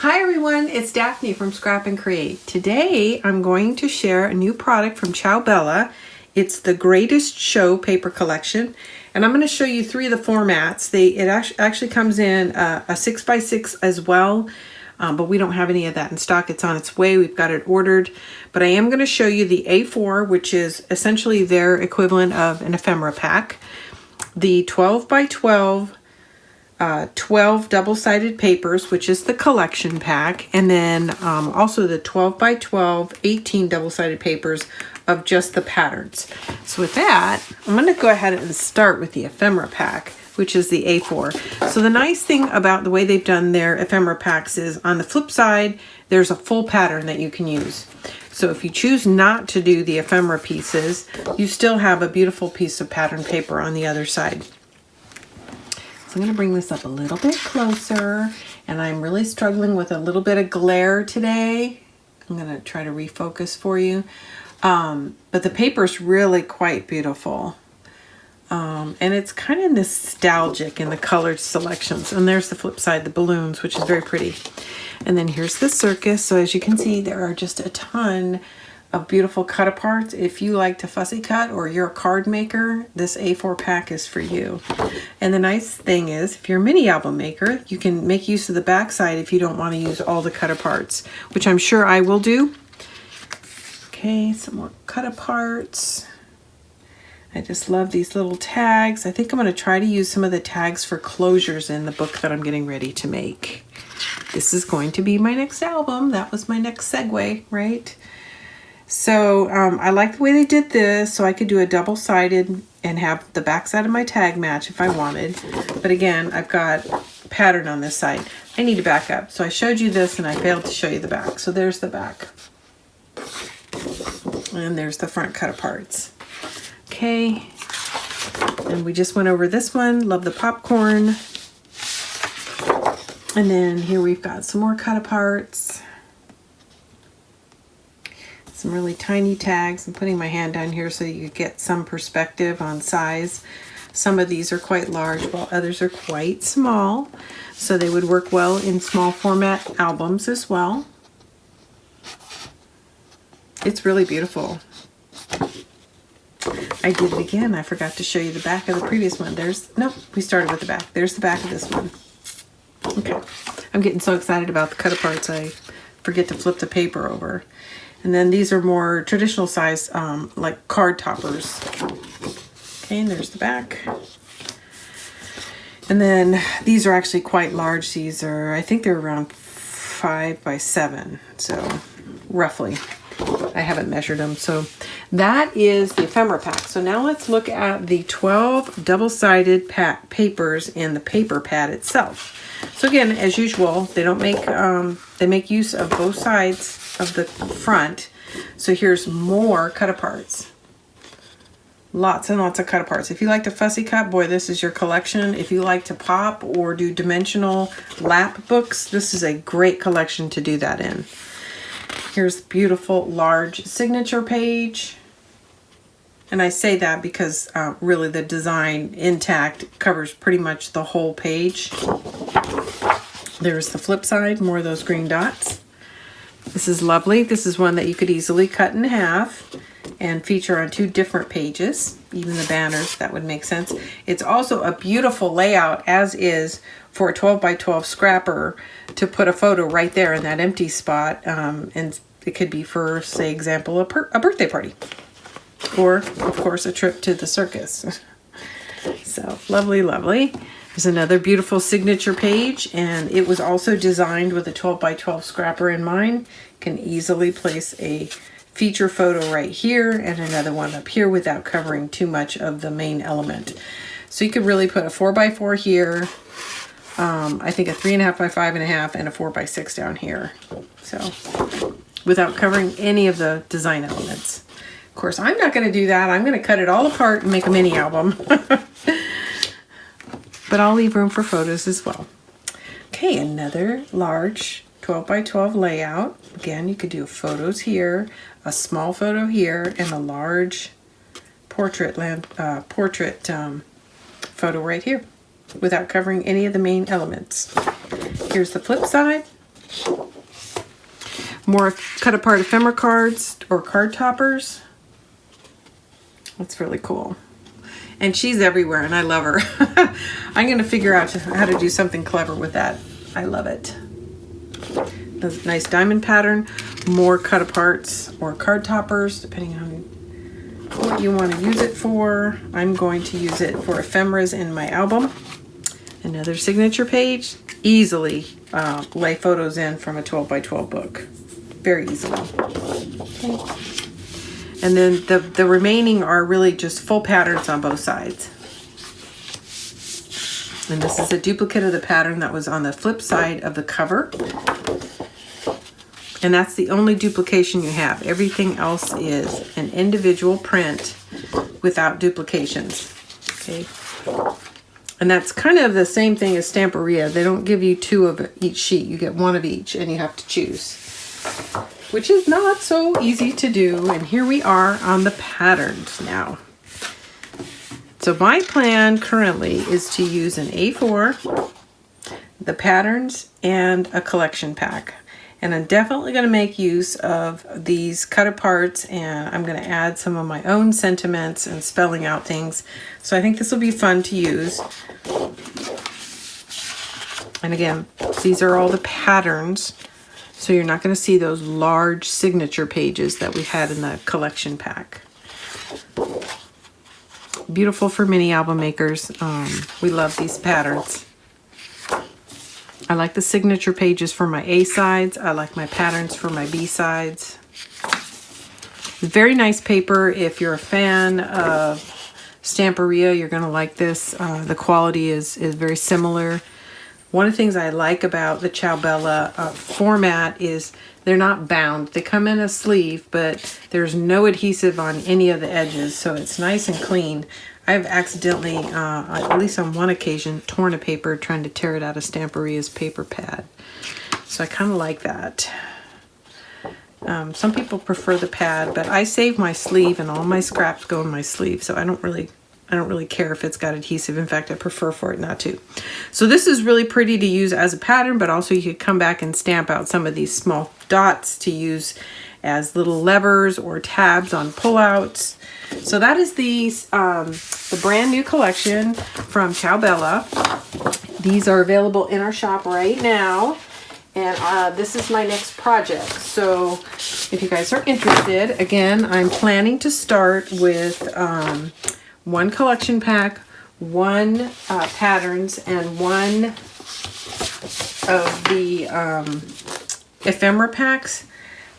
Hi everyone, it's Daphne from Scrap and Create. Today I'm going to share a new product from Ciao. It's the Greatest Show paper collection, and I'm going to show you three of the formats. It actually comes in a 6x6 as well, but we don't have any of that in stock. It's on its way. We've got it ordered, but I am going to show you the A4, which is essentially their equivalent of an ephemera pack, the 12x12 12 double-sided papers, which is the collection pack, and then also the 12x12 18 double-sided papers of just the patterns. So with that, I'm going to go ahead and start with the ephemera pack, which is the A4. So the nice thing about the way they've done their ephemera packs is on the flip side, there's a full pattern that you can use. So if you choose not to do the ephemera pieces, you still have a beautiful piece of pattern paper on the other side. So I'm going to bring this up a little bit closer, and I'm really struggling with a little bit of glare today. I'm going to try to refocus for you. But the paper is really quite beautiful. And it's kind of nostalgic in the colored selections. And there's the flip side, the balloons, which is very pretty. And then here's the circus. So as you can see, there are just a ton of beautiful cut aparts. If you like to fussy cut or you're a card maker, this A4 pack is for you. And the nice thing is, if you're a mini album maker, you can make use of the back side if you don't want to use all the cut aparts, which I'm sure I will do. Okay, some more cut aparts. I just love these little tags. I think I'm going to try to use some of the tags for closures in the book that I'm getting ready to make. This is going to be my next album. That was my next segue, right? So I like the way they did this, so I could do a double-sided and have the back side of my tag match if I wanted. But again, I've got pattern on this side. I need to back up. So I showed you this and I failed to show you the back. So there's the back. And there's the front cut aparts. Okay. And we just went over this one. Love the popcorn. And then here we've got some more cut aparts. Some really tiny tags. I'm putting my hand down here so you get some perspective on size. Some of these are quite large while others are quite small. So they would work well in small format albums as well. It's really beautiful. I did it again. I forgot to show you the back of the previous one. Nope, we started with the back. There's the back of this one. Okay. I'm getting so excited about the cut aparts I forget to flip the paper over. And then these are more traditional size, like card toppers. Okay, and there's the back. And then these are actually quite large. These are, I think they're around 5x7, so roughly. I haven't measured them. So that is the ephemera pack. So now let's look at the 12 double-sided papers in the paper pad itself. So again, as usual, they don't make they make use of both sides of the front. So here's more cut aparts. Lots and lots of cut aparts. If you like to fussy cut, boy, this is your collection. If you like to pop or do dimensional lap books, this is a great collection to do that in. Here's the beautiful large signature page. And I say that because really the design intact covers pretty much the whole page. There's the flip side, more of those green dots. This is lovely. This is one that you could easily cut in half and feature on two different pages. Even the banners, that would make sense. It's also a beautiful layout, as is, for a 12x12 scrapper to put a photo right there in that empty spot. And it could be for, say, example, a birthday party. Or, of course, a trip to the circus. So, lovely, lovely. There's another beautiful signature page, and it was also designed with a 12x12 scrapper in mind. Can easily place a feature photo right here and another one up here without covering too much of the main element. So you could really put a 4x4 here, I think a 3.5 by 5.5, and a 4x6 down here. So without covering any of the design elements. Of course, I'm not going to do that. I'm going to cut it all apart and make a mini album. But I'll leave room for photos as well. Okay, another large 12x12 layout. Again, you could do photos here, a small photo here, and a large portrait photo right here without covering any of the main elements. Here's the flip side. More cut apart ephemera cards or card toppers. That's really cool. And she's everywhere and I love her. I'm gonna figure out how to do something clever with that. I love it. That's a nice diamond pattern. More cut aparts or card toppers, depending on what you want to use it for. I'm going to use it for ephemeras in my album. Another signature page. Easily lay photos in from a 12 by 12 book. Very easily. Okay. And then the remaining are really just full patterns on both sides. And this is a duplicate of the pattern that was on the flip side of the cover. And that's the only duplication you have. Everything else is an individual print without duplications. Okay. And that's kind of the same thing as Stamperia. They don't give you two of each sheet. You get one of each and you have to choose, which is not so easy to do. And here we are on the patterns now. So my plan currently is to use an A4, the patterns, and a collection pack. And I'm definitely going to make use of these cut aparts, and I'm going to add some of my own sentiments and spelling out things. So I think this will be fun to use. And again, these are all the patterns. So you're not going to see those large signature pages that we had in the collection pack. Beautiful for mini album makers. We love these patterns. I like the signature pages for my A sides. I like my patterns for my B sides. Very nice paper. If you're a fan of Stamperia, you're going to like this. The quality is very similar. One of the things I like about the Ciao Bella format is they're not bound. They come in a sleeve, but there's no adhesive on any of the edges, so it's nice and clean. I've accidentally, at least on one occasion, torn a paper trying to tear it out of Stamperia's paper pad. So I kind of like that. Some people prefer the pad, but I save my sleeve and all my scraps go in my sleeve, so I don't really care if it's got adhesive. In fact, I prefer for it not to. So this is really pretty to use as a pattern, but also you could come back and stamp out some of these small dots to use as little levers or tabs on pullouts. So that is the brand new collection from Ciao Bella. These are available in our shop right now. And this is my next project. So if you guys are interested, again, I'm planning to start with one collection pack, one patterns, and one of the ephemera packs.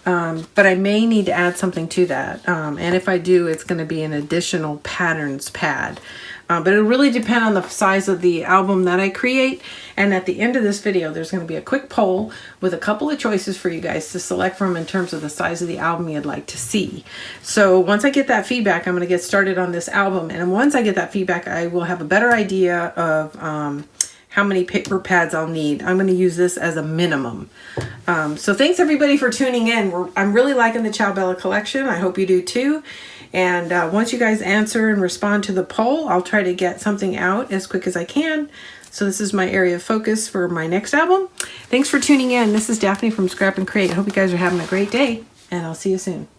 But I may need to add something to that. And if I do, it's going to be an additional patterns pad. But it'll really depend on the size of the album that I create. And at the end of this video, there's going to be a quick poll with a couple of choices for you guys to select from in terms of the size of the album you'd like to see. So once I get that feedback, I'm going to get started on this album. And once I get that feedback, I will have a better idea of how many paper pads I'll need. I'm going to use this as a minimum. So thanks everybody for tuning in. I'm really liking the Ciao Bella collection. I hope you do too. And once you guys answer and respond to the poll, I'll try to get something out as quick as I can. So this is my area of focus for my next album. Thanks for tuning in. This is Daphne from Scrap and Create. I hope you guys are having a great day, and I'll see you soon.